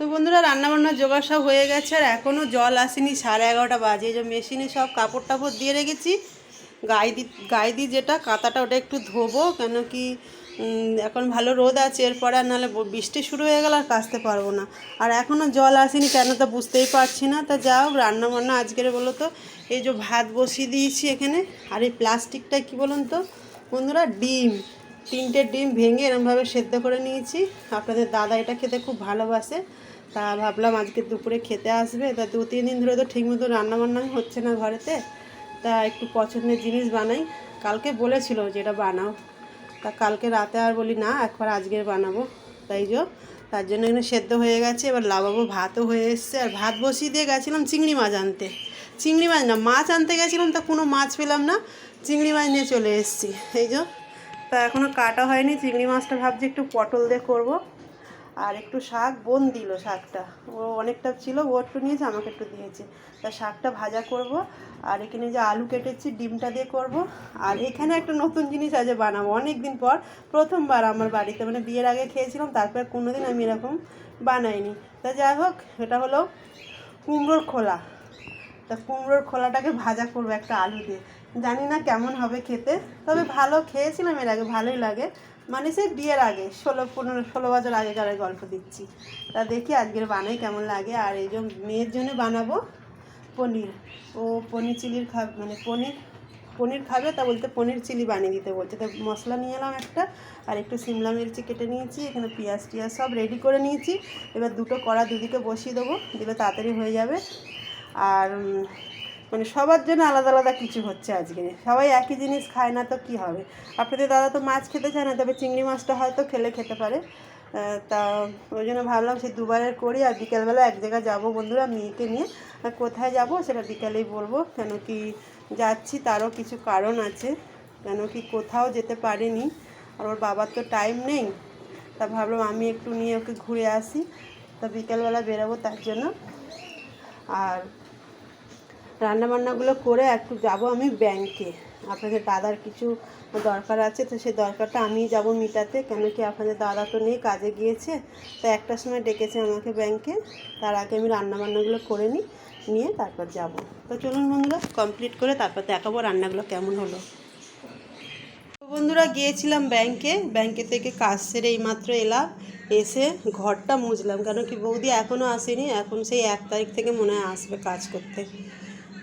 তো বন্ধুরা রান্নাবান্নার জোগাড় সব হয়ে গেছে আর এখনও জল আসেনি। 11:30 বাজে। এই যে মেশিনে সব কাপড় টাপড় দিয়ে রেখেছি। গায়ে দি যেটা কাঁথাটা ওটা একটু ধোবো, কেন কি এখন ভালো রোদ আছে, এরপরে আর নাহলে বৃষ্টি শুরু হয়ে গেল আর কাচতে পারবো না। আর এখনও জল আসেনি কেন তা বুঝতেই পারছি না। তা যাও রান্নাবান্না আজকের বলো তো, এই যে ভাত বসিয়ে দিয়েছি এখানে। আর এই প্লাস্টিকটা কী বলুন তো বন্ধুরা, ডিম 3টে ডিম ভেঙে এরমভাবে সেদ্ধ করে নিয়েছি। আপনাদের দাদা এটা খেতে খুব ভালোবাসে, তা ভাবলাম আজকে দুপুরে খেতে আসবে। তা 2-3 দিন ধরে তো ঠিকমতো রান্নাবান্নাই হচ্ছে না ঘরেতে, তা একটু পছন্দের জিনিস বানাই। কালকে বলেছিল যে এটা বানাও, তা কালকে রাতে আর বলি না, একবার আজকের বানাবো। তাই তার জন্য এখানে সেদ্ধ হয়ে গেছে। এবার লাবাবো, ভাতও হয়ে এসছে। আর ভাত বসিয়ে দিয়ে গেছিলাম চিংড়ি মাছ আনতে। চিংড়ি মাছ না, মাছ আনতে গেছিলাম, তা কোনো মাছ পেলাম না, চিংড়ি মাছ নিয়ে চলে এসেছি। তা এখনও কাটা হয়নি চিংড়ি মাছটা, ভাবছি একটু পটল দিয়ে করবো। আর একটু শাক বোন দিল, শাকটা ও অনেকটা ছিল, ও একটু নিয়েছে আমাকে একটু দিয়েছে। তা শাকটা ভাজা করব। আর এখানে যে আলু কেটেছি ডিমটা দিয়ে করব। আর এখানে একটা নতুন জিনিস আছে বানাবো, অনেক দিন পর প্রথমবার আমার বাড়িতে, মানে বিয়ের আগে খেয়েছিলাম, তারপরে কোনোদিন আমি এরকম বানাইনি। তা যাই হোক, এটা হলো কুমড়োর খোলা। তা কুমড়োর খোলাটাকে ভাজা করবো একটা আলু দিয়ে। জানি না কেমন হবে খেতে, তবে ভালো খেয়েছিলাম এর আগে, ভালোই লাগে। মানে সেই বিয়ের আগে 16 বছর আগেকার গল্প দিচ্ছি। তা দেখি আজকের বানাই কেমন লাগে। আর এই যে মেয়ের জন্য বানাবো পনির। ও পনির চিলির মানে পনির খাবে, তা বলতে পনির চিলি বানিয়ে দিতে বলছে। তা মশলা নিয়ে এলাম একটা, আর একটু সিমলা মির্চি কেটে নিয়েছি, এখানে পেঁয়াজ টিয়াজ সব রেডি করে নিয়েছি। এবার দুটো কড়া দুদিকে বসিয়ে দেবো, দিলে তাড়াতাড়ি হয়ে যাবে। আর মানে সবার জন্য আলাদা আলাদা কিছু হচ্ছে আজকে, সবাই একই জিনিস খায় না তো কী হবে। আপনাদের দাদা তো মাছ খেতে চায় না, তবে চিংড়ি মাছটা হয়তো খেতে পারে। তা ওই জন্য ভাবলাম সেই দুবারের করি। আর বিকেলবেলা এক জায়গায় যাবো বন্ধুরা মেয়েকে নিয়ে। কোথায় যাব সেটা বিকেলেই বলবো, কেন কি যাচ্ছি তারও কিছু কারণ আছে, কেন কি কোথাও যেতে পারিনি, আর ওর বাবার তো টাইম নেই। তা ভাবলাম আমি একটু নিয়ে ওকে ঘুরে আসি, তা বিকেলবেলা বেরোবো তার জন্য। আর রান্নাবান্নাগুলো করে একটু যাব আমি ব্যাংকে। আপনাদের দাদার কিছু দরকার আছে, তো সেই দরকারটা আমিই যাব মিটাতে, কেন কি আপনাদের দাদা তো নেই, কাজে গিয়েছে। তো একটার সময় ডেকেছে আমাকে ব্যাংকে, তার আগে আমি রান্নাবান্নাগুলো করে নিয়ে তারপর যাব। তো চলুন বন্ধুরা, কমপ্লিট করে তারপর দেখাবো রান্নাগুলো কেমন হলো। বন্ধুরা গিয়েছিলাম ব্যাংকে থেকে কাজ সেরে এইমাত্র এলাম, এসে ঘরটা মুছলাম, কেন কি বৌদি এখনও আসেনি, এখন সেই 1 তারিখ থেকে মনে হয় আসবে কাজ করতে।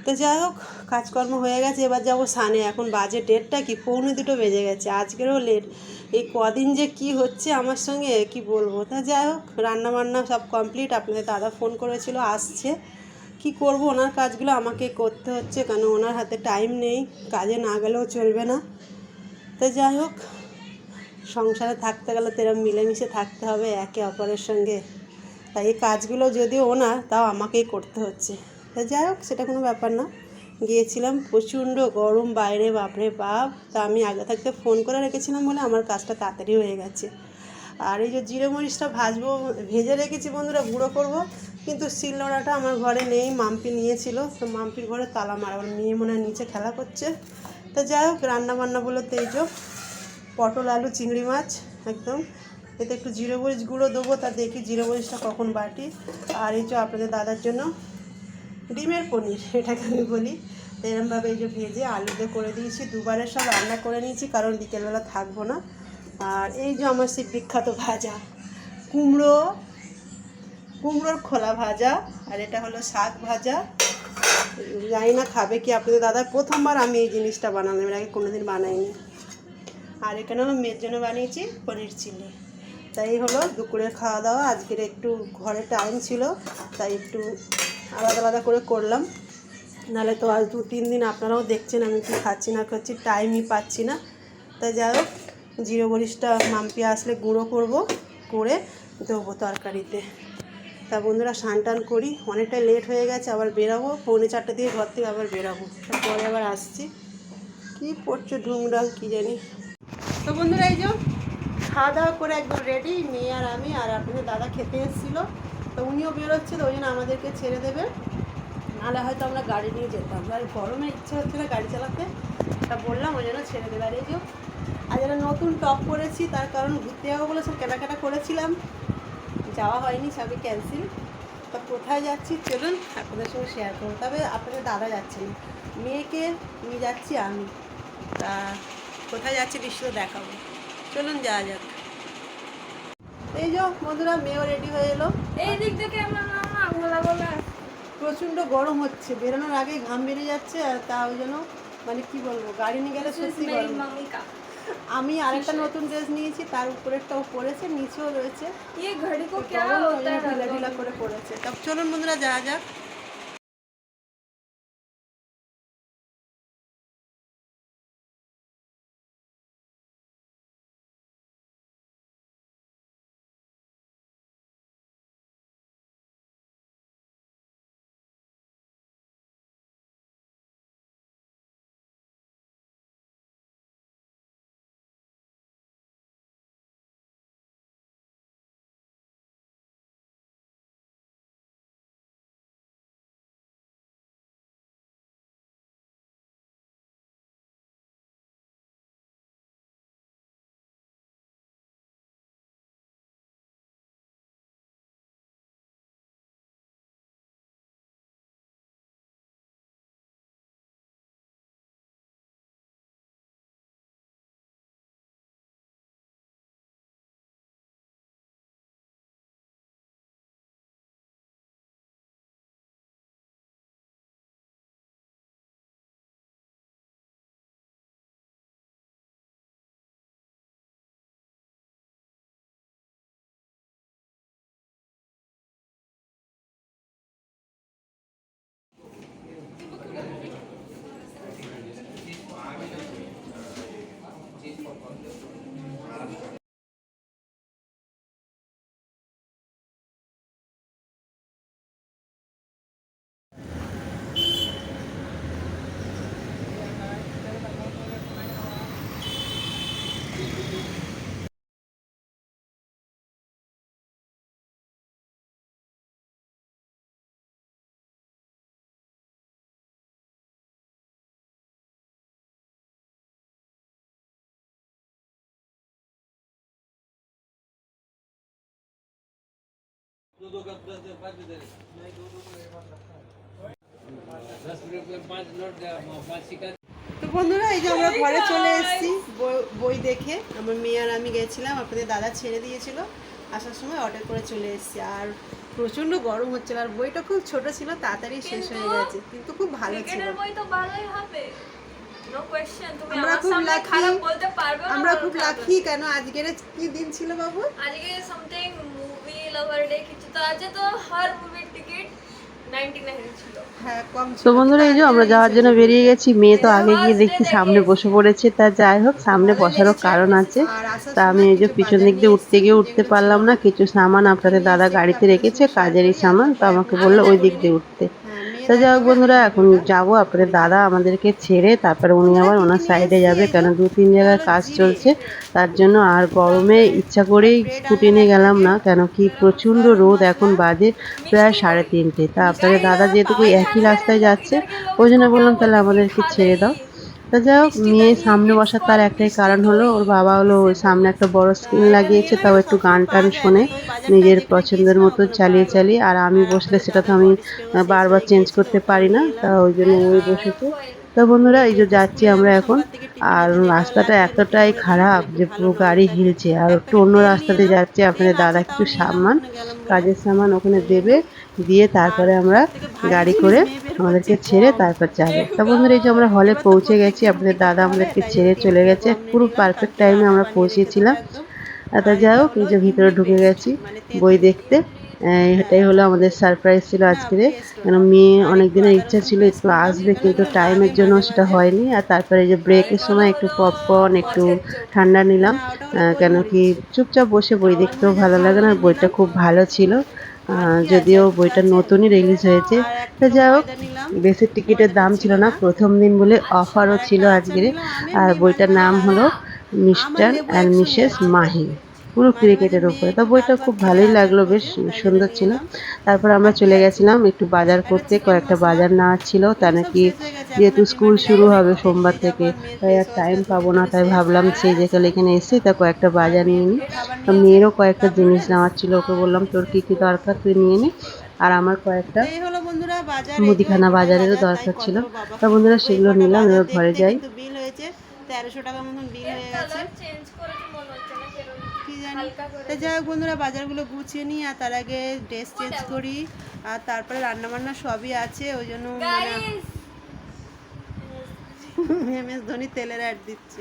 তো যাই হোক, কাজকর্ম হয়ে গেছে, এবার যাবো সানে। এখন বাজে 1:30 কি 1:45 বেজে গেছে, আজকেরও লেট। এই কদিন যে কি হচ্ছে আমার সঙ্গে কি বলবো। তা যাই হোক, রান্নাবান্না সব কমপ্লিট। আপনাদের দাদা ফোন করেছিল, আসছে। কি করব, ওনার কাজগুলো আমাকে করতে হচ্ছে, কেন ওনার হাতে টাইম নেই, কাজে না গেলেও চলবে না। তো যাই হোক, সংসারে থাকতে গেলে তো এরকম মিলেমিশে থাকতে হবে একে অপরের সঙ্গে। তাই এই কাজগুলো যদিও ওনার, তাও আমাকেই করতে হচ্ছে। তা যাই হোক, সেটা কোনো ব্যাপার না। গিয়েছিলাম, প্রচণ্ড গরম বাইরে, বাপরে বাপ। তা আমি আগে থাকতে ফোন করে রেখেছিলাম বলে আমার কাজটা তাড়াতাড়ি হয়ে গেছে। আর এই যে জিরে মরিচটা ভেজে রেখেছি বন্ধুরা, গুঁড়ো করব। কিন্তু শিলনোড়াটা আমার ঘরে নেই, মাম্পি নিয়েছিল, তো মাম্পির ঘরে তালা মারা, আমার মেয়ে মনে হয় নিচে খেলা করছে। তা যাই হোক, রান্নাবান্না বলতে এই যে পটল আলু চিংড়ি মাছ একদম, এতে একটু জিরে মরিচ গুঁড়ো দেবো, তা দেখি জিরে মরিচটা কখন বাটি। আর এই যে আপনাদের দাদার জন্য ডিমের পনির, এটাকে আমি বলি। তো এরমভাবে এই যে ভেজে আলুতে করে দিয়েছি, দুবারের সব রান্না করে নিয়েছি, কারণ বিকেলবেলা থাকবো না। আর এই যে আমার সেই বিখ্যাত ভাজা কুমড়োর খোলা ভাজা, আর এটা হলো শাক ভাজা। জানি না খাবে কি আপনাদের দাদা, প্রথমবার আমি এই জিনিসটা বানালাম, এর আগে কোনোদিন বানাইনি। আর এখানে আমার মেয়ের জন্য বানিয়েছি পনির চিলি। তাই হলো দুপুরের খাওয়া দাওয়া। আজকের একটু ঘরে টাইম ছিল, তাই একটু আলাদা আলাদা করে করলাম। নাহলে তো আজ 2-3 দিন আপনারাও দেখছেন আমি কি খাচ্ছি না খাচ্ছি, টাইমই পাচ্ছি না। তাই যাই হোক, জিরে মরিচটা মাম্পি আসলে গুঁড়ো করে দেবো তরকারিতে। তা বন্ধুরা স্নান টান করি, অনেকটা লেট হয়ে গেছে, আবার বেরাবো 3:45 দিয়ে ঘর থেকে আবার বেরাবো, তারপরে আবার আসছি। কি পড়ছে ঢুংঢাং কী জানি। তো বন্ধুরা এই যে খাওয়া দাওয়া করে একদম রেডি, মেয়ে আর আমি। আর আপনাদের দাদা খেতে এসেছিলো, তো উনিও বেরোচ্ছে, তো ওই জন্য আমাদেরকে ছেড়ে দেবে, নাহলে হয়তো আমরা গাড়ি নিয়ে যেতাম। আর গরমে ইচ্ছে হচ্ছে না গাড়ি চালাতে, তা বললাম ওই জন্য ছেড়ে দেবে। আর এই যে আজ একটা নতুন টপ পরেছি, তার কারণ ঘুরতে যাবো বলে সব কেনাকাটা করেছিলাম, যাওয়া হয়নি, সবই ক্যান্সেল। তা কোথায় যাচ্ছি চলুন আপনাদের সঙ্গে শেয়ার করবো। তবে আপনাদের দাদা যাচ্ছে না, মেয়েকে নিয়ে যাচ্ছি আমি। তা কোথায় যাচ্ছি দৃশ্য দেখাবো, চলুন যাওয়া যাক। এই যে বন্ধুরা, মেয়েও রেডি হয়ে এলো। এই দিক থেকে প্রচণ্ড গরম হচ্ছে, বেরোনোর আগে ঘাম বেরিয়ে যাচ্ছে। আর তা ওই জন্য মানে কি বলবো, গাড়ি নিয়ে গেলে সত্যি গরম। আমি আরেকটা নতুন ড্রেস নিয়েছি, তার উপরেরটাও পরেছে, নিচেও রয়েছে। ঢিলা ঢিলা করে পরেছে। তা চলুন বন্ধুরা যাওয়া যাক। তো বন্ধুরা, এই যে আমরা ঘরে চলে এসেছি বই দেখে। আমার মেয়ে আর আমি গেছিলাম, আপনাদের দাদা ছেড়ে দিয়েছিল, আসার সময় অটো করে চলে এসেছি। আর প্রচণ্ড গরম হচ্ছিল, আর বইটা খুব ছোট ছিল, তাড়াতাড়ি শেষ হয়ে গেছে, কিন্তু খুব ভালো ছিল। আমরা খুব লাকি। কেন আজকের কি দিন ছিল বাবু? আজকে সামথিং মুভি লাভার ডে কিছু তো আছে, তো হর মুভির টিকিট 99 ছিল। হ্যাঁ, কম ছিল। তো বন্ধুরা, এই যে আমরা যাওয়ার জন্য বেরিয়ে গেছি। মেয়ে তো আগে গিয়ে দেখছি সামনে বসে পড়েছে। তা যাই হোক, সামনে বসারও কারণ আছে। তা আমি এই যে পিছন দিক দিয়ে উঠতে গিয়ে উঠতে পারলাম না, কিছু সামান আপনাদের দাদা গাড়িতে রেখেছে, কাজেরই সামান। তো আমাকে বললো ওই দিক দিয়ে উঠতে। তা যাই হোক বন্ধুরা, এখন যাবো। আপনাদের দাদা আমাদেরকে ছেড়ে তারপরে উনি আবার ওনার সাইডে যাবে, কেন 2-3 জায়গায় কাজ চলছে, তার জন্য। আর গরমে ইচ্ছা করেই স্কুটি নিয়ে গেলাম না, কেন কি প্রচণ্ড রোদ। এখন বাজে প্রায় 3:30। তা আপনাদের দাদা যেহেতু একই রাস্তায় যাচ্ছে, ওই জন্য বললাম তাহলে আমাদেরকে ছেড়ে দাও। তা যাই হোক, মেয়ে সামনে বসার তার একটাই কারণ হলো, ওর বাবা হলো ওই সামনে একটা বড় স্ক্রিন লাগিয়েছে, তাও একটু গান টান শোনে নিজের পছন্দের মতো চালিয়ে চালিয়ে। আর আমি বসলে সেটা তো আমি বারবার চেঞ্জ করতে পারি না, তা ওই জন্য ওই বসেছে। তো বন্ধুরা, এই যে যাচ্ছি আমরা এখন। আর রাস্তাটা এতটাই খারাপ যে পুরো গাড়ি হিলছে। আর একটু অন্য রাস্তাতে যাচ্ছে। আপনাদের দাদা কিছু সামান, কাজের সামান ওখানে দেবে, দিয়ে তারপরে আমরা গাড়ি করে আমাদেরকে ছেড়ে তারপর যাবে। তা বন্ধুরা, এই যে আমরা হলে পৌঁছে গেছি। আপনাদের দাদা আমাদেরকে ছেড়ে চলে গেছে, পুরো পারফেক্ট টাইমে আমরা পৌঁছেছিলাম। তা যাই হোক, এই যে ভিতরে ঢুকে গেছি বই দেখতে। এটাই হলো আমাদের সারপ্রাইজ ছিল আজকে। কেন মেয়ে অনেক দিনের ইচ্ছা ছিল একটু আসবে, কিন্তু টাইমের জন্য সেটা হয়নি। আর তারপরে যে ব্রেকের সময় একটু পপকর্ন, একটু ঠান্ডা নিলাম, কেন কি চুপচাপ বসে বই দেখতেও ভালো লাগে না। বইটা খুব ভালো ছিল, যদিও বইটা নতুনই রিলিজ হয়েছে। তো যাই হোক, বেশি টিকিটের দাম ছিল না, প্রথম দিন বলে অফারও ছিল আজকে। আর বইটার নাম হলো মিস্টার অ্যান্ড মিসেস মাহি। পুরো ক্রিকেটের উপরে। তো বইটা খুব ভালোই লাগলো, বেশ সুন্দর ছিল। তারপর আমরা চলে গেছিলাম একটু বাজার করতে, কয়েকটা বাজার নেওয়ার ছিল। তা নাকি যেহেতু স্কুল শুরু হবে সোমবার থেকে, তাই আর টাইম পাবো না, তাই ভাবলাম সেই যেকালে এখানে এসে তা কয়েকটা বাজার নিয়ে নিই। মেয়েরও কয়েকটা জিনিস নেওয়ার ছিল, ওকে বললাম তোর কী কী দরকার তুই নিয়ে নি, আর আমার কয়েকটা এই হলো বন্ধুরা বাজার, মুদিখানা বাজারেরও দরকার ছিল। তা বন্ধুরা সেগুলো নিলাম, এবার ঘরে যাই। বিল হয়েছে 1300 টাকার মতন বিল হয়ে গেছে। কালার চেঞ্জ করেছে মনে হচ্ছে না কেরম কি জানি। হালকা করে তো যাই হোক বন্ধুরা, বাজারগুলো গুছিয়ে নিই আর তার আগে ড্রেস চেঞ্জ করি, আর তারপরে রান্নাবান্না সবই আছে, ওই জন্য মানে গাইস এমএস ধোনি তেলের অ্যাড দিচ্ছে।